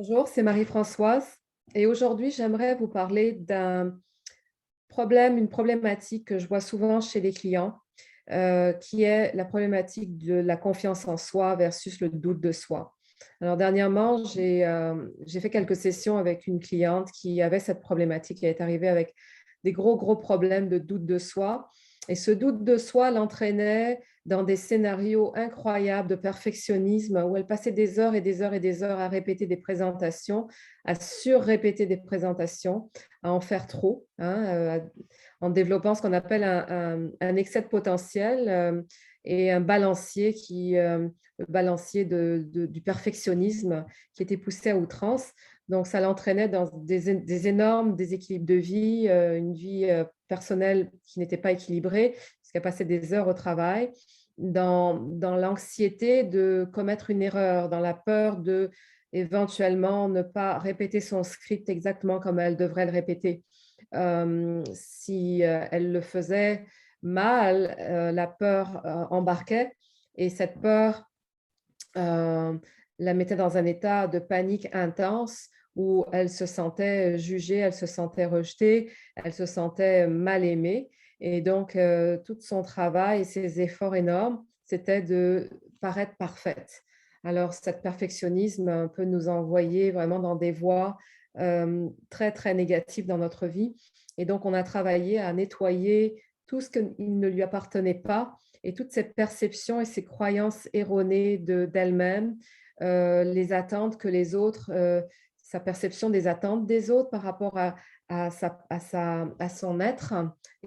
Bonjour, c'est Marie-Françoise et aujourd'hui, j'aimerais vous parler d'un problème, une problématique que je vois souvent chez les clients, qui est la problématique de la confiance en soi versus le doute de soi. Alors dernièrement, j'ai fait quelques sessions avec une cliente qui avait cette problématique, qui est arrivée avec des gros problèmes de doute de soi. Et ce doute de soi l'entraînait dans des scénarios incroyables de perfectionnisme où elle passait des heures et des heures et des heures à répéter des présentations, à surrépéter des présentations, à en faire trop, hein, en développant ce qu'on appelle un excès de potentiel et un balancier le balancier du perfectionnisme qui était poussé à outrance. Donc, ça l'entraînait dans des énormes déséquilibres de vie, une vie personnelle qui n'était pas équilibrée, parce qu'elle passait des heures au travail, dans l'anxiété de commettre une erreur, dans la peur de éventuellement ne pas répéter son script exactement comme elle devrait le répéter. Si elle le faisait mal, la peur embarquait et cette peur euh, la mettait dans un état de panique intense où elle se sentait jugée, elle se sentait rejetée, elle se sentait mal aimée. Et donc, tout son travail et ses efforts énormes, c'était de paraître parfaite. Alors, cet perfectionnisme peut nous envoyer vraiment dans des voies très négatives dans notre vie. Et donc, on a travaillé à nettoyer tout ce qui ne lui appartenait pas et toutes ces perceptions et ces croyances erronées d'elle-même, les attentes que les autres, sa perception des attentes des autres par rapport à son être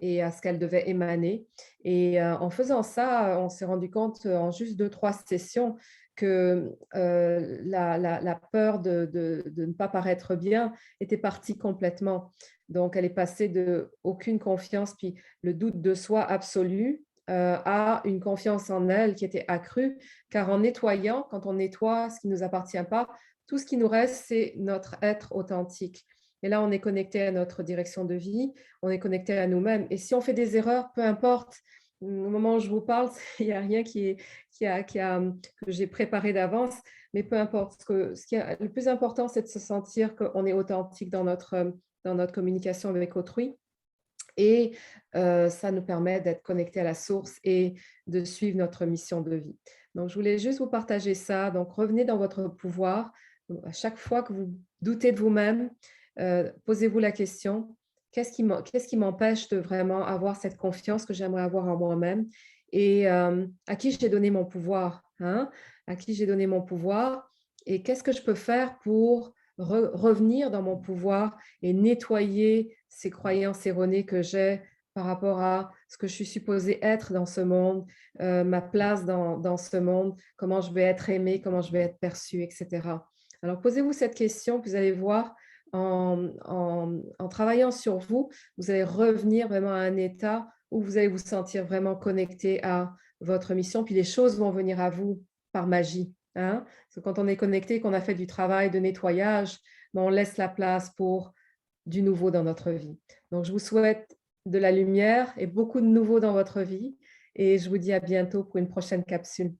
et à ce qu'elle devait émaner. Et en faisant ça, on s'est rendu compte en juste 2, 3 sessions que la peur de ne pas paraître bien était partie complètement. Donc, elle est passée de aucune confiance, puis le doute de soi absolu à une confiance en elle qui était accrue, car en nettoyant, quand on nettoie ce qui ne nous appartient pas, tout ce qui nous reste, c'est notre être authentique. Et là, on est connecté à notre direction de vie, on est connecté à nous-mêmes. Et si on fait des erreurs, peu importe, au moment où je vous parle, il n'y a rien que j'ai préparé d'avance, mais peu importe. Le plus important, c'est de se sentir qu'on est authentique dans notre communication avec autrui. Et ça nous permet d'être connectés à la source et de suivre notre mission de vie. Donc, je voulais juste vous partager ça. Donc, revenez dans votre pouvoir. À chaque fois que vous doutez de vous-même, posez-vous la question, qu'est-ce qui m'empêche de vraiment avoir cette confiance que j'aimerais avoir en moi-même et à qui j'ai donné mon pouvoir, hein? À qui j'ai donné mon pouvoir et qu'est-ce que je peux faire pour revenir dans mon pouvoir et nettoyer ces croyances erronées que j'ai par rapport à ce que je suis supposée être dans ce monde, ma place dans ce monde, comment je vais être aimée, comment je vais être perçue, etc. Alors, posez-vous cette question, puis vous allez voir, en travaillant sur vous, vous allez revenir vraiment à un état où vous allez vous sentir vraiment connecté à votre mission, puis les choses vont venir à vous par magie, hein? Parce que quand on est connecté, qu'on a fait du travail de nettoyage, ben, on laisse la place pour du nouveau dans notre vie. Donc, je vous souhaite de la lumière et beaucoup de nouveau dans votre vie et je vous dis à bientôt pour une prochaine capsule.